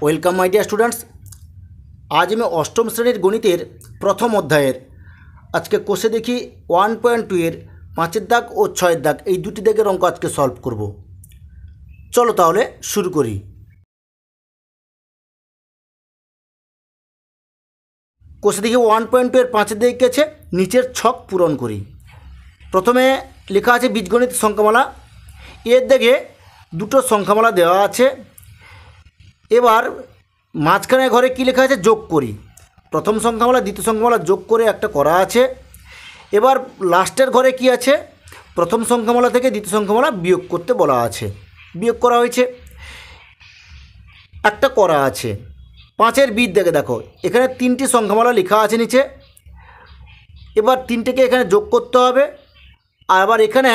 Welcome my dear students. আজ আমি অষ্টম শ্রেণীর গণিতের প্রথম অধ্যায়ের আজকে কোষে দেখি 1.2 এর 5-এর দাগ ও 6-এর দাগ এই দুটি দাগের অঙ্ক আজকে সলভ করব। চলো তাহলে শুরু করি। কোষে দেখি 1.2 এর 5-এর দাগ আছে, নিচের ছক পূরণ করি। প্রথমে লেখা আছে বীজগণিত সংখ্যামালা, এর দাগে দুটো সংখ্যামালা দেওয়া আছে। এবার মাঝখানে ঘরে কি লেখা আছে যোগ করি। প্রথম সংখ্যামালা দ্বিতীয় সংখ্যামালা যোগ করে একটা করা আছে। এবার লাস্টের ঘরে কি আছে, প্রথম সংখ্যামালা থেকে দ্বিতীয় সংখ্যামালা বিয়োগ করতে বলা আছে, বিয়োগ করা হয়েছে, একটা করা আছে। 5-এর বির দেখে দেখো এখানে 3টি সংখ্যামালা লেখা আছে নিচে। এবার 3টেকে এখানে যোগ করতে হবে। আর আবার এখানে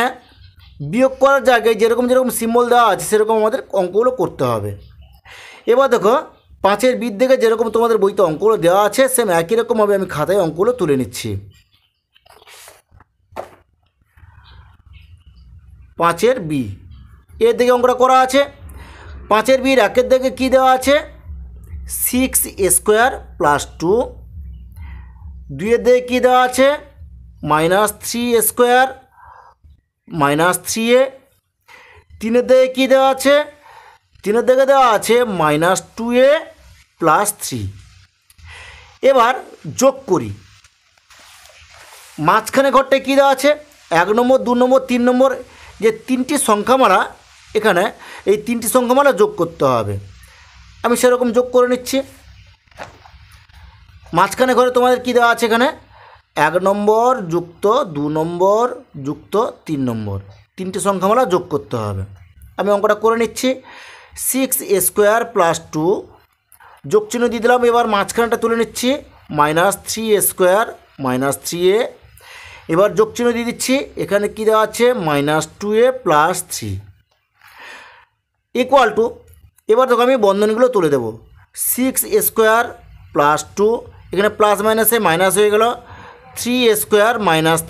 বিয়োগ করার জায়গায় যেরকম যেরকম সিম্বল দেওয়া আছে সেরকম আমাদের অঙ্কগুলো করতে হবে। এবার দেখো 5-এর বির দেখে যেরকম তোমাদের বইতে অঙ্কগুলো দেওয়া আছে সেম একই রকমভাবে আমি খাতায় অঙ্কগুলো তুলে নিচ্ছি। 5-এর বি এর দিকে অঙ্কটা করা আছে। 5-এর বির একের দিকে কী দেওয়া আছে 6a² + 2। 2-এর দিকে কী দেওয়া আছে -3a² -3a। 3-এর দিকে কী দেওয়া আছে, 3-এর দিকে দেওয়া আছে -2a + 3। এবার যোগ করি। মাঝখানে ঘরটায় কী দেওয়া আছে 1 নম্বর 2 নম্বর 3 নম্বর, যে 3টি সংখ্যামালা এখানে এই 3টি সংখ্যামালা যোগ করতে হবে। আমি সেরকম যোগ করে নিচ্ছি। মাঝখানে ঘরে তোমাদের কী দেওয়া আছে এখানে 1 নম্বর যুক্ত 2 নম্বর যুক্ত 3 নম্বর, 3টি সংখ্যামালা যোগ করতে হবে। আমি অঙ্কটা করে নিচ্ছি। 6a² + 2 যোগ চিহ্ন দিয়ে দিলাম। এবার মাঝখানটা তুলে নিচ্ছি -3a² -3a। এবার যোগ চিহ্ন দিয়ে দিচ্ছি, এখানে কী দেওয়া আছে -2a + 3 ইকুয়াল টু। এবার দেখো আমি বন্ধনীগুলো তুলে দেবো। 6a² + 2, এখানে প্লাস মাইনাসে মাইনাস হয়ে গেল 3a² -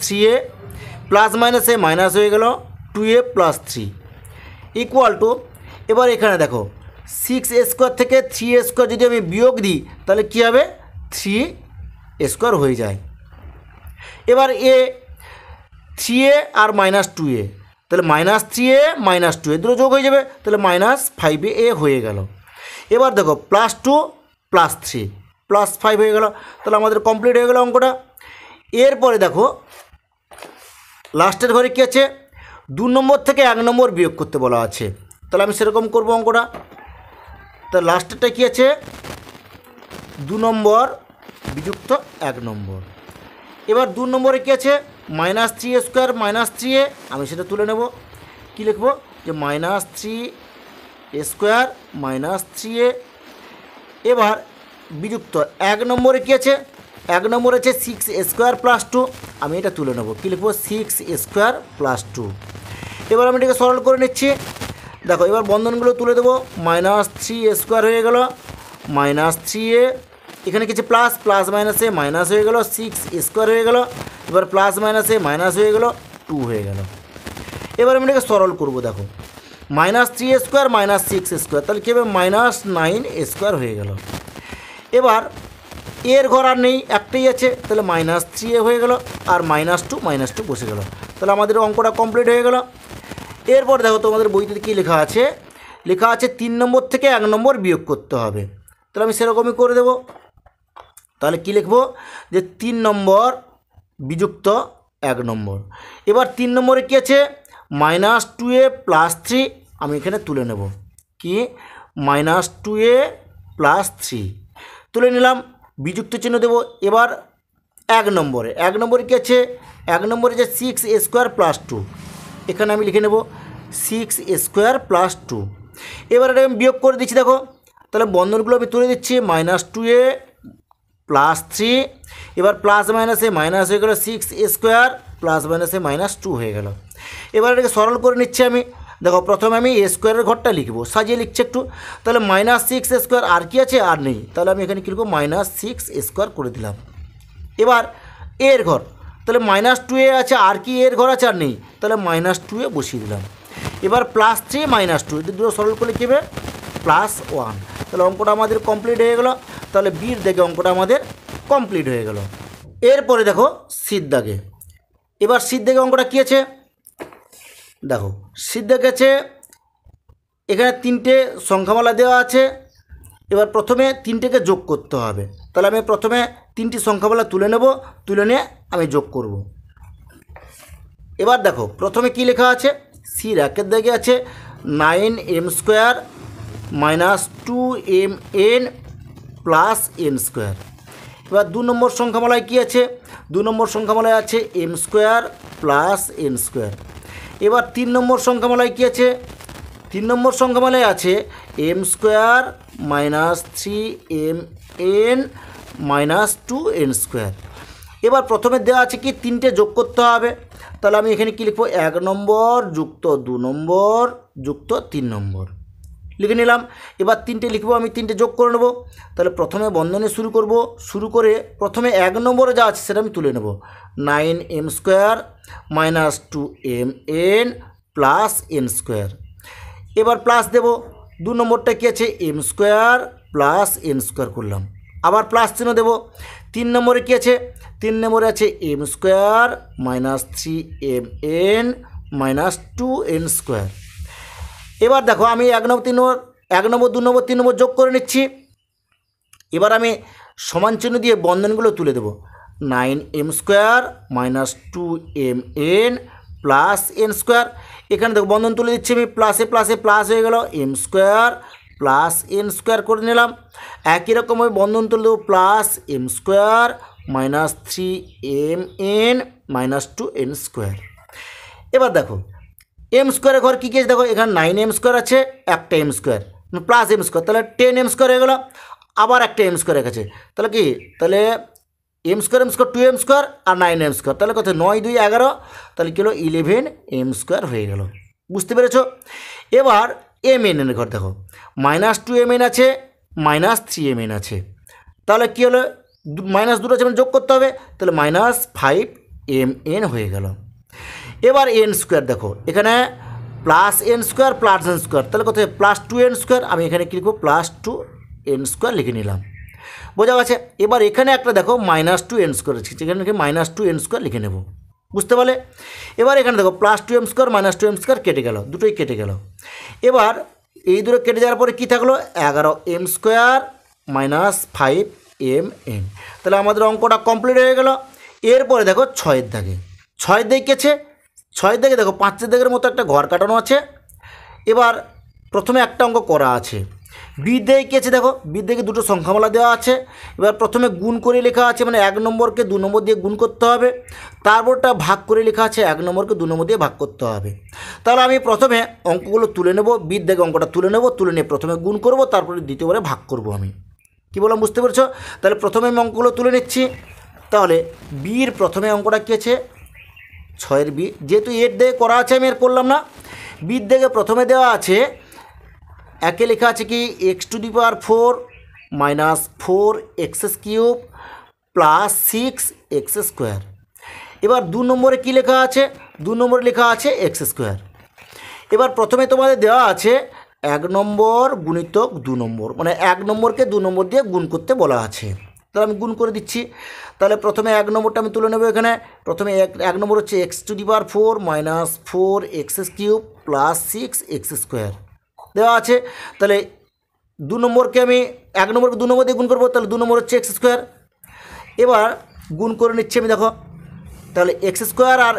3a, প্লাস মাইনাসে মাইনাস হয়ে গেল 2a + 3 ইকুয়াল টু। এবার এখানে দেখো 6a² থেকে 3a² যদি আমি বিয়োগ দিই তাহলে কী হবে 3a² হয়ে যায়। এবার 3a আর -2a, তাহলে -3a -2a দুটো যোগ হয়ে যাবে, তাহলে -5a হয়ে গেল। এবার দেখো +2 + 3 +5 হয়ে গেল, তাহলে আমাদের কমপ্লিট হয়ে গেল অঙ্কটা। এরপরে দেখো লাস্টের ঘরে কী আছে 2 নম্বর থেকে 1 নম্বর বিয়োগ করতে বলা আছে, তাহলে আমি সেরকম করব অঙ্কটা। তাহলে লাস্টেরটা কী আছে 2 নম্বর বিযুক্ত 1 নম্বর। এবার 2 নম্বরে কী আছে -3a² -3a, আমি সেটা তুলে নেব। কী লিখব যে -3a² -3a। এবার বিযুক্ত 1 নম্বরে কী আছে 1 নম্বরে আছে 6a² + 2, আমি এটা তুলে নেব। কী লিখব 6a² + 2। এবার আমি এটাকে সরল করে নিচ্ছি। দেখো এবার বন্ধনগুলো তুলে দেবো। -3a² হয়ে গেল -3a, এখানে কিছু প্লাস প্লাস মাইনাসে মাইনাস হয়ে গেল 6a² হয়ে গেল। এবার প্লাস মাইনাসে মাইনাস হয়ে গেল 2 হয়ে গেল। এবার আমি এটাকে সরল করব। দেখো -3a² -6a², তাহলে কী হবে -9a² হয়ে গেল। এবার এর ঘর আর নেই, একটাই আছে, তাহলে -3a হয়ে গেল আর -2 বসে গেল, তাহলে আমাদের অঙ্কটা কমপ্লিট হয়ে গেল। এরপর দেখো তোমাদের বইতে কী লেখা আছে, লেখা আছে 3 নম্বর থেকে 1 নম্বর বিয়োগ করতে হবে, তাহলে আমি সেরকমই করে দেব। তাহলে কী লিখব যে 3 নম্বর বিযুক্ত 1 নম্বর। এবার 3 নম্বরে কী আছে -2a + 3, আমি এখানে তুলে নেব। কি -2a + 3 তুলে নিলাম, বিযুক্ত চিহ্ন দেব। এবার 1 নম্বরে কী আছে 1 নম্বরে যে 6a² + 2, এখানে আমি লিখে নেব 6a² + 2। এবার এটা আমি বিয়োগ করে দিচ্ছি। দেখো তাহলে বন্ধনগুলো আমি তুলে দিচ্ছি -2a + 3, এবার প্লাস মাইনাসে মাইনাস হয়ে গেল 6a² প্লাস মাইনাসে -2 হয়ে গেল। এবার এটাকে সরল করে নিচ্ছি আমি। দেখো প্রথমে আমি a² ঘরটা লিখব, সাজিয়ে লিখছি একটু। তাহলে -6a², আর কি আছে আর নেই, তাহলে আমি এখানে কী লিখব -6a² করে দিলাম। এবার এর ঘর, তাহলে -2a আছে, আর কি এর ঘর আছে আর নেই, তাহলে -2a বসিয়ে দিলাম। এবার +3 -2 দুটো সরল করলে কী হবে +1। তাহলে অঙ্কটা আমাদের কমপ্লিট হয়ে গেল। তাহলে বির দাগে অঙ্কটা আমাদের কমপ্লিট হয়ে গেল। এরপরে দেখো সির দাগে। এবার সির দাগে অঙ্কটা কী আছে দেখো। সির দাগে আছে এখানে 3টে সংখ্যামালা দেওয়া আছে। এবার প্রথমে 3টেকে যোগ করতে হবে। তাহলে আমি প্রথমে 3টি সংখ্যামালা তুলে নেব, তুলে নিয়ে আমি যোগ করব। এবার দেখো প্রথমে কি লেখা আছে, সির একের দাগে আছে 9m² - 2mn + n²। এবার 2 নম্বর সংখ্যামালায় কি আছে, 2 নম্বর সংখ্যামালায় আছে m² + n²। এবার 3 নম্বর সংখ্যামালায় কি আছে, 3 নম্বর সংখ্যামালায় আছে m² - 3mn - 2n²। এবার প্রথমে দেওয়া আছে কি 3টে যোগ করতে হবে। তাহলে আমি এখানে কি লিখব, 1 নম্বর যুক্ত 2 নম্বর যুক্ত 3 নম্বর লিখে নিলাম। এবার 3টে লিখব, আমি 3টে যোগ করে নেব। তাহলে প্রথমে বন্ধনী শুরু করব, শুরু করে প্রথমে 1 নম্বরে যা আছে সেটা আমি তুলে নেব, 9m² - 2mn + n²। এবার প্লাস দেব, 2 নম্বরটা কি আছে m² + n² করলাম, আবার প্লাস চিহ্ন দেব। 3 নম্বরে কি আছে, 3 নম্বরে আছে m² - 3mn - 2n²। এবার দেখো আমি 1 নম্বর 2 নম্বর 3 নম্বর যোগ করে নিচ্ছি। এবার আমি সমান চিহ্ন দিয়ে বন্ধনীগুলো তুলে দেব, 9m² - 2mn + n²। এখানে দেখো বন্ধন তুলে দিচ্ছি আমি, প্লাসে প্লাসে প্লাস হয়ে গেল, m² + n² করে নিলাম। একই রকমভাবে বন্ধন তুলে দেবো, +m² - 3mn - 2n²। এবার দেখো m² ঘর কী কী আছে দেখো, এখানে 9m² আছে, একটা m² +m², তাহলে 10m² হয়ে গেল। আবার একটা m² রেখেছে, তাহলে কি, তাহলে m² 2m² আর 9m², তাহলে কত 9 2 11, তাহলে কি হলো 11m² হয়ে গেল। বুঝতে পেরেছ? এবার mn এর ঘর দেখো, -2mn আছে, -3mn আছে, তাহলে কী হলো, -2 আছে মানে যোগ করতে হবে, তাহলে -5mn হয়ে গেল। এবার n² দেখো, এখানে +n² +n², তাহলে কত +2n², আমি এখানে কী লিখব, +2n² লিখে নিলাম। বোঝা গেছে? এবার এখানে একটা দেখো -2n² আছে, এখানে -2n² লিখে নেব। বুঝতে পারলে? এবার এখানে দেখো +2m² -2m² কেটে গেল, দুটোই কেটে গেল। এবার এই দুটো কেটে যাওয়ার পরে কী থাকলো, 11m² - 5mn। তাহলে আমাদের অঙ্কটা কমপ্লিট হয়ে গেল। এরপরে দেখো 6 দাগে, 6 দাগে কেছে, 6 দাগে দেখো 5 দাগের মতো একটা ঘর কাটানো আছে। এবার প্রথমে একটা অঙ্ক করা আছে, বির দাগে কী আছে দেখো, বির দাগে দুটো সংখ্যামালা দেওয়া আছে। এবার প্রথমে গুণ করে লেখা আছে, মানে 1 নম্বরকে 2 নম্বর দিয়ে গুণ করতে হবে, তারপরটা ভাগ করে লেখা আছে 1 নম্বরকে 2 নম্বর দিয়ে ভাগ করতে হবে। তাহলে আমি প্রথমে অঙ্কগুলো তুলে নেব, বির দাগে অঙ্কটা তুলে নেব, তুলে নিয়ে প্রথমে গুণ করব, তারপরে দ্বিতীয়বারে ভাগ করব। আমি কি বললাম বুঝতে পেরেছো? তাহলে প্রথমে আমি অঙ্কগুলো তুলে নিচ্ছি। তাহলে বির প্রথমে অঙ্কটা কী আছে, 6 বি, যেহেতু এর দাগে করা আছে আমি আর করলাম না। বির দাগে প্রথমে দেওয়া আছে, একে লেখা আছে কি x⁴ - 4x³ + 6x²। এবার 2 নম্বরে কি লেখা আছে, 2 নম্বরে লেখা আছে x²। এবার প্রথমে তোমাদের দেওয়া আছে 1 নম্বর গুণিতক 2 নম্বর, মানে 1 নম্বরকে 2 নম্বর দিয়ে গুণ করতে বলা আছে। তাহলে আমি গুণ করে দিচ্ছি। তাহলে প্রথমে 1 নম্বরটা আমি তুলে নেব। এখানে প্রথমে 1 নম্বর হচ্ছে x⁴ - 4x³ + 6x² দেওয়া আছে। তাহলে 2 নম্বরকে আমি 1 নম্বরকে 2 নম্বর দিয়ে গুণ করবো, তাহলে 2 নম্বর হচ্ছে x²। এবার গুণ করে নিচ্ছি আমি, দেখো তাহলে x² আর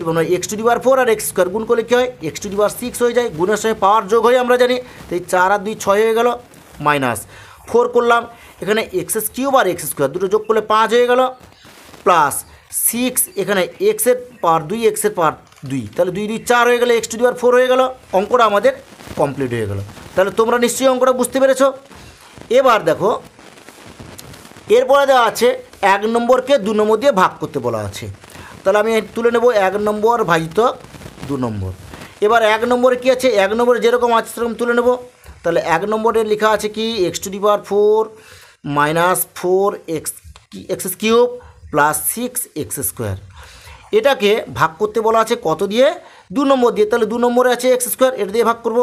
মানে x⁴ আর x² গুণ করলে কী হয়, x⁴ 6 হয়ে যায়, গুণের সঙ্গে পাওয়ার যোগ হয়ে আমরা জানি। তো এই 4 আর 2 6 হয়ে গেল, -4 করলাম, এখানে x³ আর x² দুটো যোগ করলে 5 হয়ে গেল, +6, এখানে x এর পাওয়ার 2 x এর পাওয়ার 2, তাহলে 2 2 4 হয়ে গেলে x⁴ হয়ে গেল। অঙ্কটা আমাদের কমপ্লিট হয়ে গেল। তাহলে তোমরা নিশ্চয়ই অঙ্কটা বুঝতে পেরেছো। এবার দেখো এরপরে দেওয়া আছে 1 নম্বরকে 2 নম্বর দিয়ে ভাগ করতে বলা আছে। তাহলে আমি তুলে নেব 1 নম্বর ভাজিত 2 নম্বর। এবার 1 নম্বরে কী আছে, 1 নম্বরে যেরকম আছে সেরকম তুলে নেব। তাহলে 1 নম্বরে লেখা আছে কি x⁴ - 4x³ + 6x²। এটাকে ভাগ করতে বলা আছে কত দিয়ে, 2 নম্বর দিয়ে। তাহলে 2 নম্বরে আছে x², এটা দিয়ে ভাগ করব।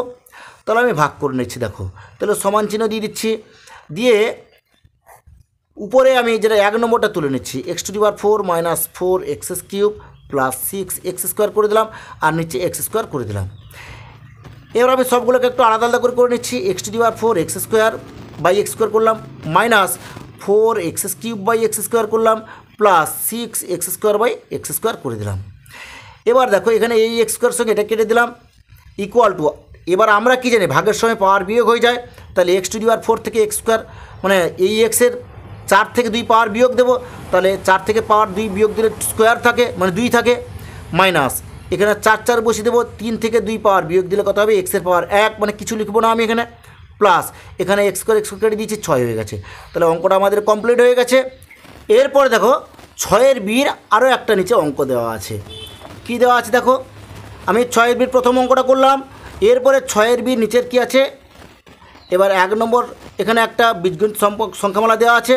তাহলে আমি ভাগ করে নিচ্ছি। দেখো তাহলে সমান চিহ্ন দিয়ে দিচ্ছি, দিয়ে উপরে আমি যেটা 1 নম্বরটা তুলে নিচ্ছি, X to the power 4 minus 4 X cube plus 6 X square করে দিলাম, আর নিচে এক্স স্কোয়ার করে দিলাম। এবার আমি সবগুলোকে একটু আলাদা আলাদা করে নিচ্ছি। X to the power 4 X square by X square করলাম, minus 4 X cube by X square করলাম, plus 6 X square by X square করে দিলাম। এবার দেখো এখানে এই এক্স স্কোয়ার সঙ্গে এটা কেটে দিলাম, ইকুয়াল টু, এবার আমরা কী জানি ভাগের সময় পাওয়ার বিয়োগ হয়ে যায়, তাহলে এক্স টু দি পাওয়ার 4 থেকে এক্স স্কোয়ার মানে এই এক্সের 4 থেকে 2 পাওয়ার বিয়োগ দেবো, তাহলে 4 থেকে পাওয়ার 2 বিয়োগ দিলে স্কোয়ার থাকে মানে 2 থাকে, মাইনাস এখানে 4 4 বসিয়ে দেবো, 3 থেকে 2 পাওয়ার বিয়োগ দিলে কত হবে, এক্সের পাওয়ার 1 মানে কিছু লিখবো না আমি এখানে, প্লাস এখানে এক্স স্কোয়ার কেটে দিয়েছি 6 হয়ে গেছে। তাহলে অঙ্কটা আমাদের কমপ্লিট হয়ে গেছে। এরপরে দেখো 6-এর বির আরও একটা নিচে অঙ্ক দেওয়া আছে। কি দেওয়া আছে দেখো, আমি 6-এর বির প্রথম অঙ্কটা করলাম, এরপরে 6-এর বির নিচের কি আছে, এবার 1 নম্বর এখানে একটা বীজগণিত সংখ্যামালা দেওয়া আছে,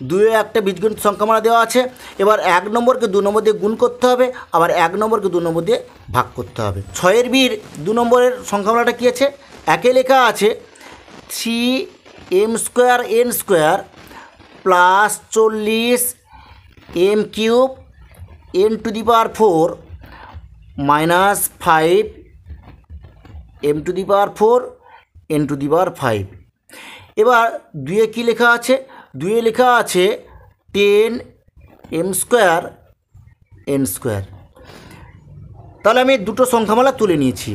2-এ একটা বীজগণিত সংখ্যামালা দেওয়া আছে। এবার 1 নম্বরকে 2 নম্বর দিয়ে গুণ করতে হবে, আবার 1 নম্বরকে 2 নম্বর দিয়ে ভাগ করতে হবে। 6-এর বির 2 নম্বরের সংখ্যামালাটা কী আছে, একে লেখা আছে 3m square n square plus 40 m cube n to the power 4 minus 5 m to the power 4 n to the power 5। এবার 2-এ কী লেখা আছে, 2-এ লেখা আছে 10m স্কোয়ার n স্কোয়ার। তাহলে আমি দুটো সংখ্যামালা তুলে নিয়েছি।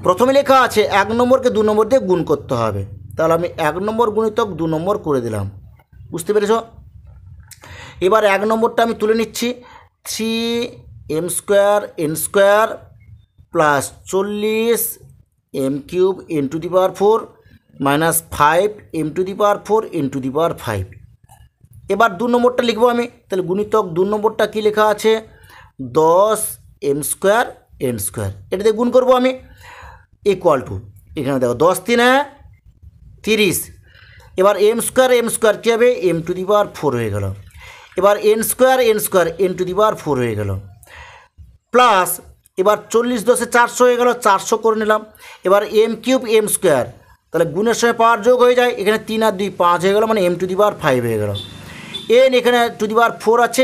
প্রথমে লেখা আছে 1 নম্বরকে 2 নম্বর দিয়ে গুণ করতে হবে, তাহলে আমি 1 নম্বর গুণিতক 2 নম্বর করে দিলাম, বুঝতে পেরেছ। এবার 1 নম্বরটা আমি তুলে নিচ্ছি, 3m square n square plus 40 m cube n to the power 4 minus 5 m to the power 4 n to the power 5। এবার 2 নম্বরটা লিখবো আমি, তাহলে গুণিতক 2 নম্বরটা কী লেখা আছে, 10m স্কোয়ার n স্কোয়ার, এটা দিয়ে গুণ করবো আমি, ইকুয়াল টু, এখানে দেখো 10 3 30, এবার m স্কোয়ার কী হবে, m টু দি পাওয়ার 4 হয়ে গেল। এবার n square n to the power 4 হয়ে গেল, প্লাস এবার 40 10 400 হয়ে গেল, 400 করে নিলাম। এবার m কিউব m স্কোয়ার, তাহলে গুণের সময় পাওয়ার যোগ হয়ে যায়, এখানে 3 আর 2 5 হয়ে গেল, মানে m টু দি পাওয়ার 5 হয়ে গেল। n এখানে টু দি পাওয়ার 4 আছে,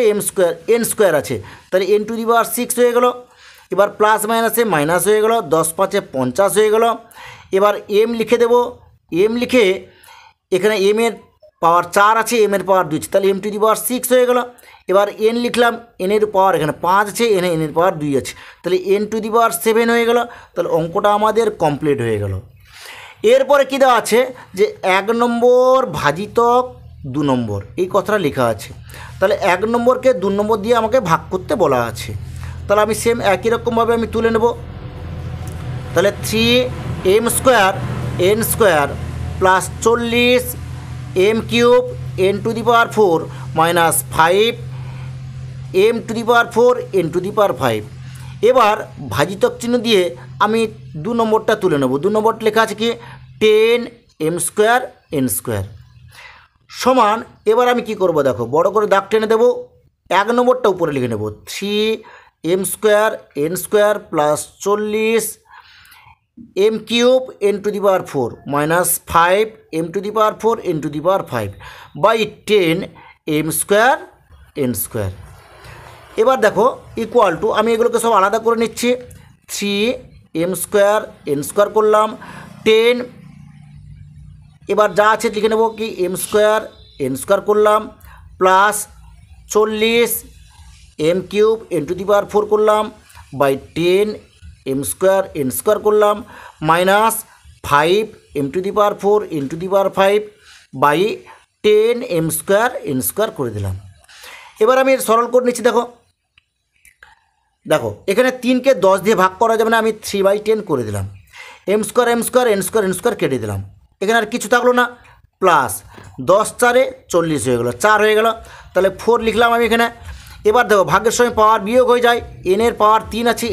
n স্কোয়ার আছে, তাহলে n টু দি পাওয়ার 6 হয়ে গেল। এবার প্লাস মাইনাসে মাইনাস হয়ে গেল, 10 5 50 হয়ে গেল। এবার m লিখে দেব, m লিখে এখানে m এর পাওয়ার 4 আছে, m এর পাওয়ার 2 আছে, তাহলে m টু দি পাওয়ার 6 হয়ে গেল। এবার n লিখলাম, n এর পাওয়ার এখানে 5 আছে, n এর পাওয়ার 2 আছে, তাহলে n টু দি পাওয়ার 7 হয়ে গেল। তাহলে অঙ্কটা আমাদের কমপ্লিট হয়ে গেল। এরপরে কী দেওয়া আছে যে 1 নম্বর ভাজিতক 2 নম্বর, এই কথাটা লেখা আছে। তাহলে 1 নম্বরকে 2 নম্বর দিয়ে আমাকে ভাগ করতে বলা আছে, তাহলে আমি সেম একই রকমভাবে আমি তুলে নেব। তাহলে 3m square n square plus 40 m cube n to the power 4 minus 5 m to the power 4 n to the power 5। এবার ভাজিতক চিহ্ন দিয়ে আমি 2 নম্বরটা তুলে নেব। 2 নম্বরটা লেখা আছে কি 10m স্কোয়ার n স্কোয়ার সমান, এবার আমি কি করব দেখো, বড় করে দাগ টেনে দেবো, 1 নম্বরটা উপরে লিখে নেব, 3m square n square plus 40 m cube n to the power 4 minus 5 m to the power 4 n to the power 5 by 10m square n square. এবার দেখো ইকুয়াল টু, আমি এগুলোকে সব আলাদা করে নিচ্ছি, 3m স্কোয়ার n স্কোয়ার করলাম, 10, এবার যা আছে লিখে নেব কি m স্কোয়ার n স্কোয়ার করলাম, plus 40 m cube n to the power 4 করলাম, by 10m square n square করলাম, minus 5m to the power 4 n to the power 5 by 10m square n square করে দিলাম। এবার আমি সরল করে নিচ্ছি। দেখো দেখো এখানে 3কে 10 দিয়ে ভাগ করা যাবে না, আমি 3/10 করে দিলাম, m স্কোয়ার n স্কোয়ার কেটে দিলাম, এখানে আর কিছু থাকলো না, প্লাস 10 4 40 হয়ে গেলো, 4 হয়ে গেল, তাহলে 4 লিখলাম আমি এখানে। এবার দেখো ভাগের সময় পাওয়ার বিয়োগ হয়ে যায়, n এর পাওয়ার 3 আছে,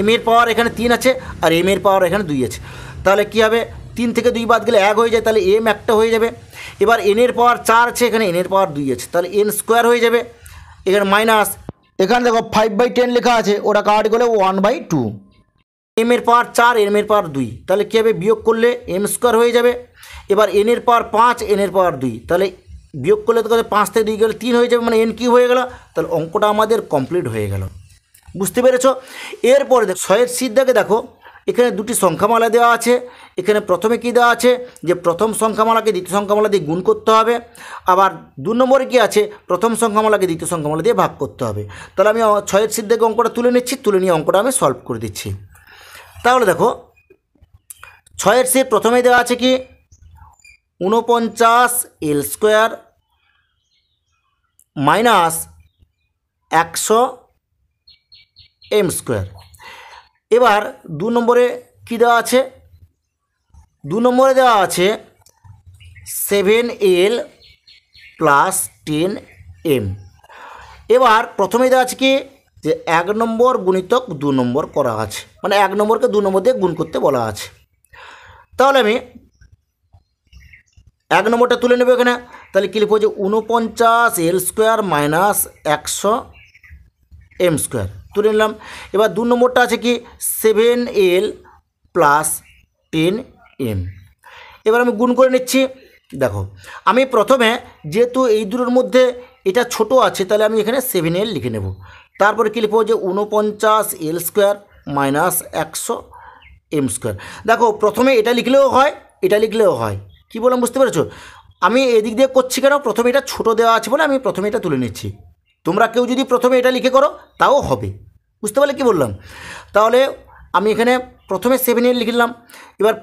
m এর পাওয়ার এখানে 3 আছে, আর m এর পাওয়ার এখানে 2 আছে, তাহলে কী হবে 3 থেকে 2 বাদ গেলে 1 হয়ে যায়, তাহলে m একটা হয়ে যাবে। এবার n এর পাওয়ার 4 আছে, এখানে n এর পাওয়ার 2 আছে, তাহলে n স্কোয়ার হয়ে যাবে, এখানে মাইনাস, এখানে দেখো 5/10 লেখা আছে, ওটা কাট গেলে 1/2। এম এর পাওয়ার 4 এম এর পাওয়ার 2, তাহলে কী হবে, বিয়োগ করলে এম স্কোয়ার হয়ে যাবে। এবার এন এর পাওয়ার 5 এন এর পাওয়ার 2, তাহলে বিয়োগ করলে তো 5 থেকে 2 গেলে 3 হয়ে যাবে, মানে এন কিউব হয়ে গেল। তাহলে অঙ্কটা আমাদের কমপ্লিট হয়ে গেল। বুঝতে পেরেছো? এরপরে দেখো 6 এর সিদ্ধাকে দেখো, এখানে দুটি সংখ্যামালা দেওয়া আছে। এখানে প্রথমে কি দেওয়া আছে, যে প্রথম সংখ্যামালাকে দ্বিতীয় সংখ্যামালা দিয়ে গুণ করতে হবে। আবার 2 নম্বরে কি আছে, প্রথম সংখ্যামালাকে দ্বিতীয় সংখ্যামালা দিয়ে ভাগ করতে হবে। তাহলে আমি 6 এর সিদ্ধাকে অঙ্কটা তুলে নিচ্ছি, তুলে নিয়ে অঙ্কটা আমি সলভ করে দিচ্ছি। তাহলে দেখো 6 এর সিদ্ধ প্রথমেই দেওয়া আছে কি 49 L square minus 100 M square. এবার 2 নম্বরে কি দেওয়া আছে, 2 নম্বরে দেওয়া আছে 7l প্লাস 10m। এবার প্রথমে দেওয়া আছে কি, যে 1 নম্বর গুণিতক 2 নম্বর করা আছে, মানে 1 নম্বরকে 2 নম্বর দিয়ে গুণ করতে বলা আছে। তাহলে আমি 1 নম্বরটা তুলে নেব এখানে। তাহলে কী লিখব, যে 49 L square minus 100 M square তুলে নিলাম। এবার 2 নম্বরটা আছে কি 7l প্লাস 10m। এবার আমি গুণ করে নিচ্ছি। দেখো আমি প্রথমে যেহেতু এই দুটোর মধ্যে এটা ছোট আছে, তাহলে আমি এখানে 7l লিখে নেব। তারপরে কী লিখব, যে 49 L square minus 100 M square. দেখো প্রথমে এটা লিখলেও হয়, এটা লিখলেও হয়। কী বললাম বুঝতে পেরেছো? আমি এদিক দিয়ে করছি কেন, প্রথমে এটা ছোটো দেওয়া আছে বলে আমি প্রথমে এটা তুলে নিচ্ছি। তোমরা কেউ যদি প্রথমে এটা লিখে করো তাও হবে। বুঝতে পারলে কী বললাম? তাহলে আমি এখানে প্রথমে 7l লিখলাম। এবার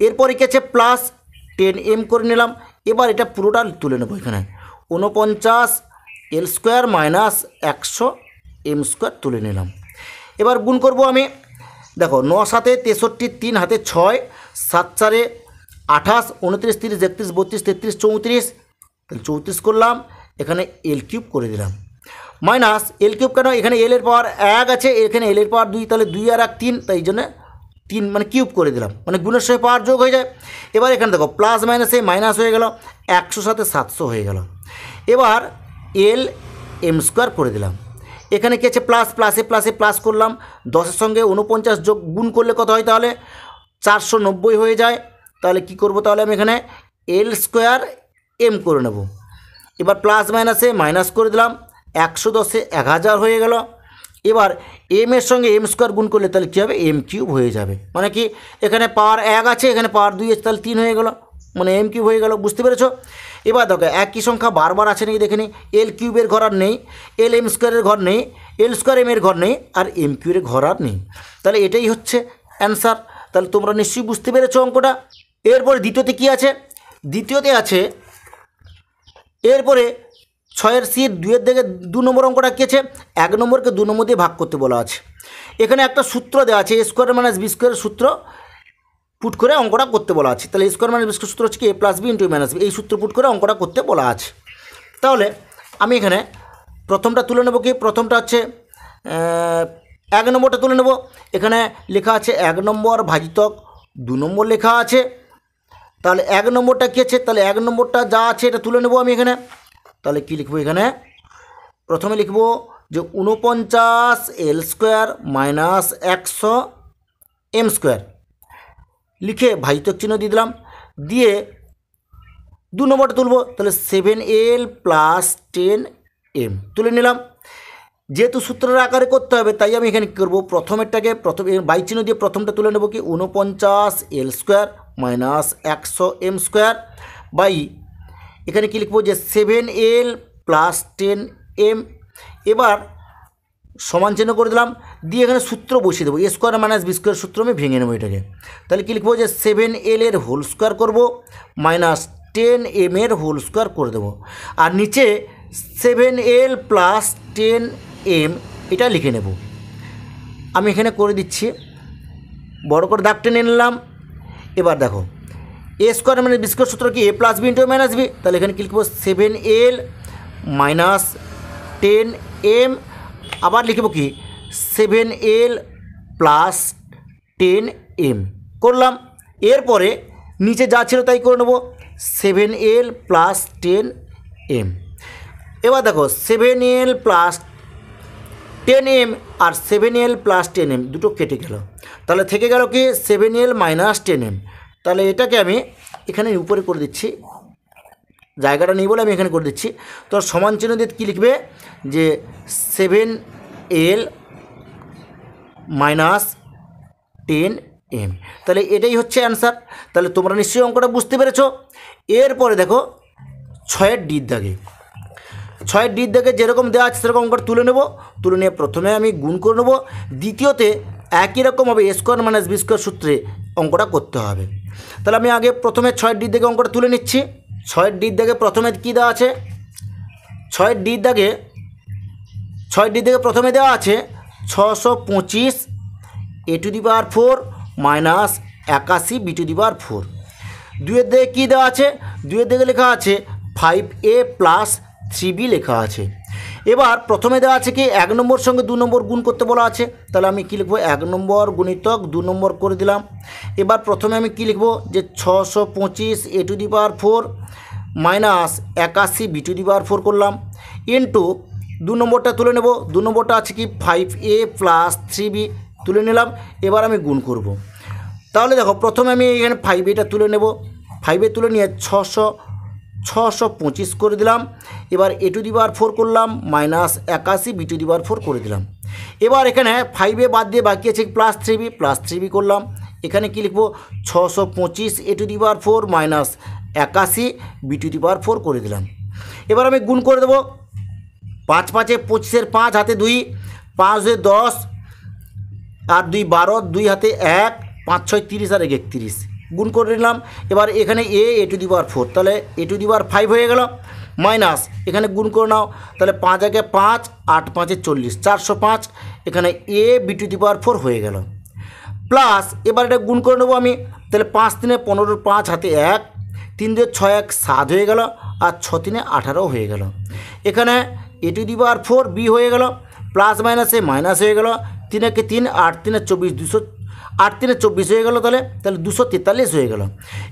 এরপরে কি আছে, প্লাস 10m করে নিলাম। এবার এটা পুরোটা তুলে নেব। এখানে 49 L square minus 100 M square তুলে নিলাম। এবার গুণ করব আমি। দেখো 9 7 63, 3 হাতে 6, 7 4 28, 29 30 31 32 33 34, তাহলে 34 করলাম। এখানে এল কিউব করে দিলাম। মাইনাস এল কিউব কেন, এখানে এল এর পাওয়ার 1 আছে, এখানে এল এর পাওয়ার 2, তাহলে 2 আর 1 3, তাই জন্য 3 মানে কিউব করে দিলাম, মানে গুণের সময় পাওয়ার যোগ হয়ে যায়। এবার এখানে দেখো প্লাস মাইনাসে মাইনাস হয়ে গেল, 100 সাথে 700 হয়ে গেল। এবার এল এম স্কোয়ার করে দিলাম। এখানে কি আছে, প্লাস প্লাসে প্লাসে প্লাস করলাম, 10-এর সঙ্গে 49 যোগ গুণ করলে কত হয়, তাহলে 490 হয়ে যায়। তাহলে কি করব, তাহলে আমি এখানে এল স্কোয়ার এম করে নেব। এবার প্লাস মাইনাসে মাইনাস করে দিলাম, 110-এ 1000 হয়ে গেল। এবার এম এর সঙ্গে এম স্কোয়ার গুণ করলে তাহলে কী হবে, এম কিউব হয়ে যাবে। মানে কি, এখানে পাওয়ার 1 আছে, এখানে পাওয়ার 2 আছে, তাহলে 3 হয়ে গেল, মানে এম কিউব হয়ে গেল। বুঝতে পেরেছো? এবার দেখো একই সংখ্যা বারবার আছে নাকি দেখে নিই। এল কিউবের ঘর আর নেই, এল এম স্কোয়ারের ঘর নেই, এল স্কোয়ার এম এর ঘর নেই, আর এম কিউবের ঘর আর নেই। তাহলে এটাই হচ্ছে অ্যান্সার। তাহলে তোমরা নিশ্চয়ই বুঝতে পেরেছো অঙ্কটা। এরপরে দ্বিতীয়তে কি আছে, দ্বিতীয়তে আছে এরপরে 6 এর সির 2 এর দিকে 2 নম্বর অঙ্কটা কী আছে, 1 নম্বরকে 2 নম্বর দিয়ে ভাগ করতে বলা আছে। এখানে একটা সূত্র দেওয়া আছে, এ স্কোয়ার মাইনাস বি স্কোয়ারের সূত্র পুট করে অঙ্কটা করতে বলা আছে। তাহলে A square minus B square সূত্র হচ্ছে কি, A plus B into minus B, এই সূত্র পুট করে অঙ্কটা করতে বলা আছে। তাহলে আমি এখানে প্রথমটা তুলে নেব। কি প্রথমটা হচ্ছে 1 নম্বরটা তুলে নেব। এখানে লেখা আছে 1 নম্বর ভাজিতক 2 নম্বর লেখা আছে। তাহলে 1 নম্বরটা কী আছে, তাহলে 1 নম্বরটা যা আছে এটা তুলে নেব আমি এখানে। তাহলে কি লিখব, এখানে প্রথমে লিখব যে 49 L square minus 100 M square লিখে ভাজিতক চিহ্ন দিয়ে দিলাম। দিয়ে 2 নম্বরটা তুলব, তাহলে 7l প্লাস 10m তুলে নিলাম। যেহেতু সূত্রের আকারে করতে হবে তাই আমি এখানে কী করবো, প্রথমেরটাকে প্রথমে বাই চিহ্ন দিয়ে প্রথমটা তুলে নেব। কি 49 L square minus 100 M square by এখানে কী লিখবো, যে 7l প্লাস 10m। এবার সমান চিহ্ন করে দিলাম, দিয়ে এখানে সূত্র বসিয়ে দেবো, এ স্কোয়ার মাইনাস বি স্কোয়ার সূত্র আমি ভেঙে নেবো এটাকে। তাহলে কী লিখবো, যে 7l এর হোল স্কোয়ার করবো মাইনাস 10m এর হোল স্কোয়ার করে দেবো। আর নিচে 7l প্লাস 10m এটা লিখে নেব। আমি এখানে করে দিচ্ছি, বড় করে দাগ টেনে নিলাম। এবার দেখো এ স্কোয়ার মানে বি স্কোয়ার সূত্র কি, A plus B into minus B. তাহলে এখানে কী লিখবো, 7l মাইনাস 10m। আবার লিখব কি 7l প্লাস 10m করলাম। এরপরে নিচে যা ছিল তাই করে নেব, 7l প্লাস 10m। এবার দেখো 7l প্লাস 10m আর 7l প্লাস 10m দুটো কেটে গেল, তাহলে থেকে গেল কি 7l মাইনাস 10m। তাহলে এটাকে আমি এখানে উপরে করে দিচ্ছি, জায়গাটা নেই বলে আমি এখানে করে দিচ্ছি। তো সমান চিহ্ন দিয়ে কী লিখবে যে 7l মাইনাস 10m, তাহলে এটাই হচ্ছে অ্যান্সার। তাহলে তোমরা নিশ্চয়ই অঙ্কটা বুঝতে পেরেছো। এরপরে দেখো 6-এর ডির দাগে, 6-এর ডির দাগে যেরকম দেওয়া আছে সেরকম অঙ্কটা তুলে নেব। তুলে নিয়ে প্রথমে আমি গুণ করে নেব, দ্বিতীয়তে একই রকমভাবে a square minus B square সূত্রে অঙ্কটা করতে হবে। তাহলে আমি আগে প্রথমে 6-এর ডির দাগে অঙ্কটা তুলে নিচ্ছি। 6-এর ডির দাগে প্রথমে কী দেওয়া আছে, 6-এর ডির দাগে প্রথমে দেওয়া আছে 625 a⁴ মাইনাস 81 b⁴। 2-এর দিকে কী দেওয়া আছে, 2-এর দিকে লেখা আছে 5a প্লাস 3b লেখা আছে। এবার প্রথমে দেওয়া আছে কি 1 নম্বর সঙ্গে 2 নম্বর গুণ করতে বলা আছে, তাহলে আমি কী লিখবো 1 নম্বর গুণিতক 2 নম্বর করে দিলাম। এবার প্রথমে আমি কী লিখবো যে 625 a⁴ মাইনাস 81 b⁴ করলাম, ইন্টু 2 নম্বরটা তুলে নেব। 2 নম্বরটা আছে কি 5a প্লাস 3b তুলে নিলাম। এবার আমি গুণ করব। তাহলে দেখো প্রথমে আমি এখানে 5a তুলে নেব, 5a তুলে নিয়ে 625 করে দিলাম। এবার a⁴ করলাম মাইনাস 81 b⁴ করে দিলাম। এবার এখানে 5a বাদ দিয়ে বাকি আছে প্লাস 3b করলাম। এখানে কি লিখবো 625 a⁴ মাইনাস 81 b⁴ করে দিলাম। এবার আমি গুণ করে দেবো। 5 5 25, 5 হাতে 2, 5 10 আর 2 12, 2 হাতে 1, 5 6 30 আর 31 গুণ করে নিলাম। এবার এখানে a⁴, তাহলে a⁵ হয়ে গেল, মাইনাস এখানে গুণ করে নাও, তাহলে 5 1 5, 8 5 40, 405 এখানে a⁴ হয়ে গেল, প্লাস এবার এটা গুণ করে নেবো আমি। তাহলে 5 3 15, 5 হাতে 1, 3 2 6 1 7 হয়ে গেল, আর 6 3 18 হয়ে গেল। এখানে a⁴ b হয়ে গেল, প্লাস মাইনাসে মাইনাস হয়ে গেল, 3 1 3, 8 3 24, 8 3 24 হয়ে গেল, তাহলে 243 হয়ে গেল।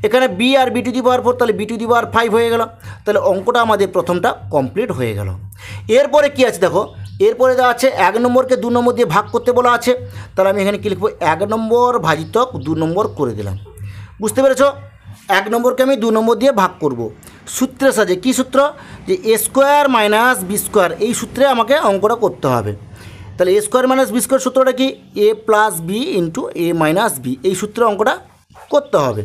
এখানে b আর b⁴, তাহলে b⁵ হয়ে গেল। তাহলে অঙ্কটা আমাদের প্রথমটা কমপ্লিট হয়ে গেল। এরপরে কি আছে দেখো, এরপরে দেওয়া আছে 1 নম্বরকে 2 নম্বর দিয়ে ভাগ করতে বলা আছে, তাহলে আমি এখানে কী লিখবো 1 নম্বর ভাজিতক 2 নম্বর করে দিলাম। বুঝতে পেরেছো? 1 নম্বরকে আমি 2 নম্বর দিয়ে ভাগ করব সূত্রের সাহায্যে। কী সূত্র, যে a square minus B square, এই সূত্রে আমাকে অঙ্কটা করতে হবে। তাহলে a square minus B square সূত্রটা কি, a plus B into a minus B, এই সূত্রে অঙ্কটা করতে হবে।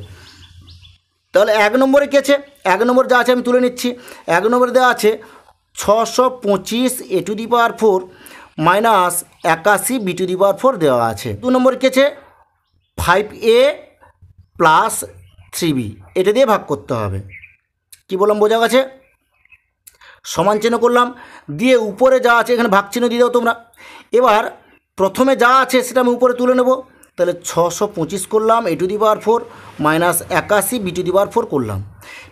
তাহলে 1 নম্বরে কী আছে, 1 নম্বর যা আছে আমি তুলে নিচ্ছি। 1 নম্বরে দেওয়া আছে 625 a⁴ মাইনাস 81 b⁴ দেওয়া আছে। 2 নম্বর কী আছে 5a প্লাস 3b, এটা দিয়ে ভাগ করতে হবে। কি বললাম বোঝা গেছে? সমান চিহ্ন করলাম, দিয়ে উপরে যা আছে এখানে ভাগ চিহ্ন দিয়ে দাও তোমরা। এবার প্রথমে যা আছে সেটা আমি উপরে তুলে নেব। তাহলে 625 করলাম a⁴ মাইনাস 81 b⁴ করলাম।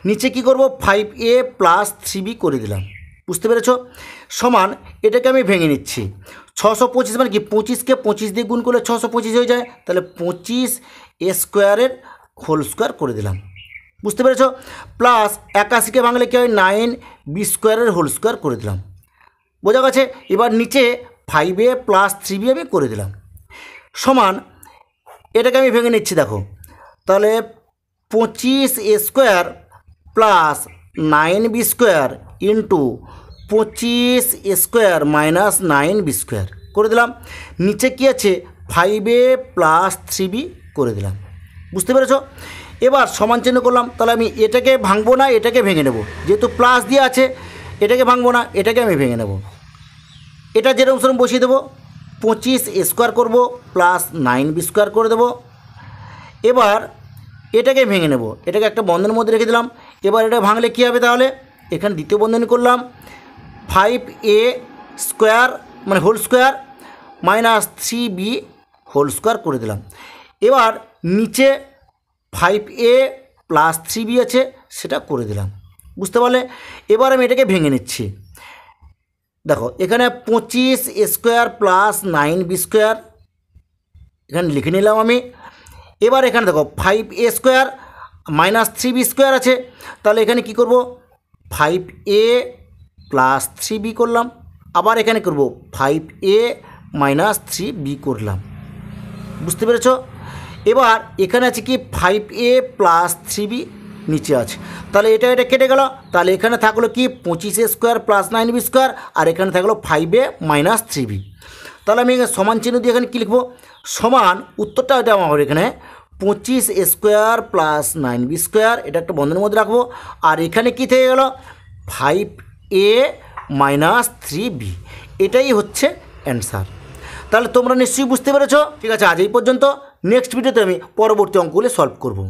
নিচে কি করব 5a প্লাস 3b করে দিলাম। বুঝতে পেরেছ? সমান এটাকে আমি ভেঙে নিচ্ছি। 625 মানে কি 25কে 25 দিয়ে গুণ করলে 625 হয়ে যায়, তাহলে 25 a স্কোয়ারের হোল স্কোয়ার করে দিলাম। বুঝতে পেরেছ? প্লাস 81কে ভাঙলে কী হয় 9 b স্কোয়ারের হোল স্কোয়ার করে দিলাম। বোঝা গেছে? এবার নিচে 5a প্লাস 3b আমি করে দিলাম। সমান এটাকে আমি ভেঙে নিচ্ছি দেখো, তাহলে 25 a square plus 9 b square into 25 a square minus 9 b square করে দিলাম। নিচে কী আছে 5a প্লাস 3b করে দিলাম। বুঝতে পেরেছ? এবার সমান চিহ্ন করলাম, তাহলে আমি এটাকে ভাঙবো না, এটাকে ভেঙে নেব। যেহেতু প্লাস দিয়ে আছে এটাকে ভাঙবো না, এটাকে আমি ভেঙে নেব। এটা যেরকম সেরকম বসিয়ে দেবো, 25 a স্কোয়ার করবো প্লাস 9 b স্কোয়ার করে দেবো। এবার এটাকে ভেঙে নেব, এটাকে একটা বন্ধনের মধ্যে রেখে দিলাম। এবার এটা ভাঙলে কী হবে, তাহলে এখানে দ্বিতীয় বন্ধনী করলাম 5a স্কোয়ার মানে whole square minus 3b whole square করে দিলাম। এবার নিচে 5a প্লাস 3b আছে সেটা করে দিলাম। বুঝতে পারলে? এবার আমি এটাকে ভেঙে নিচ্ছি। দেখো এখানে 25 a square plus 9 b square এখানে লিখে নিলাম আমি। এবার এখানে দেখো 5a square minus 3b square আছে, তাহলে এখানে কি করব 5a প্লাস 3b করলাম আবার এখানে করব 5a মাইনাস 3b করলাম, বুঝতে পেরেছ? এবার এখানে আছে কি 5a প্লাস 3b নিচে আছে, তাহলে এটা কেটে গেল, তাহলে এখানে থাকলো কি 25a square plus 9b square, আর এখানে থাকলো 5a মাইনাস 3b। তাহলে আমি সমান চিহ্ন দিয়ে এখানে কী লিখবো, সমান উত্তরটা এটা আমার এখানে 25a square plus 9b square, এটা একটা বন্ধনের মধ্যে রাখবো, আর এখানে কী থেকে গেল 5a মাইনাস 3b, এটাই হচ্ছে অ্যান্সার। তাহলে তোমরা নিশ্চয়ই বুঝতে পেরেছো। ঠিক আছে, আজ এই পর্যন্ত। নেক্সট ভিডিওতে আমি পরবর্তী অঙ্কগুলি সলভ করব।